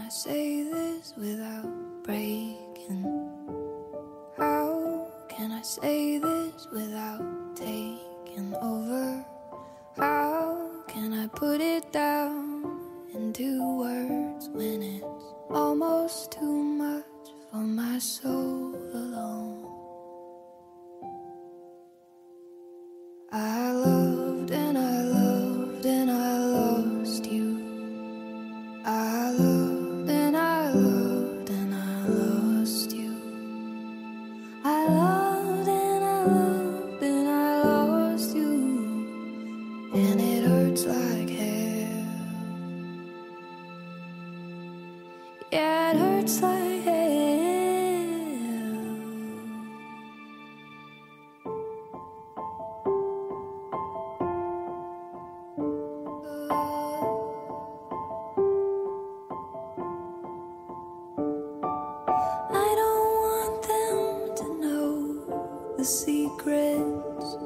I say this without breaking? How can I say this without taking over? How can I put it down into words when it's almost too much for my soul alone? I loved and I loved and I lost you. I loved and I loved and I lost you. I loved and I loved and I lost you. And it hurts like hell. Yeah, it hurts like hell. I don't want them to know the secrets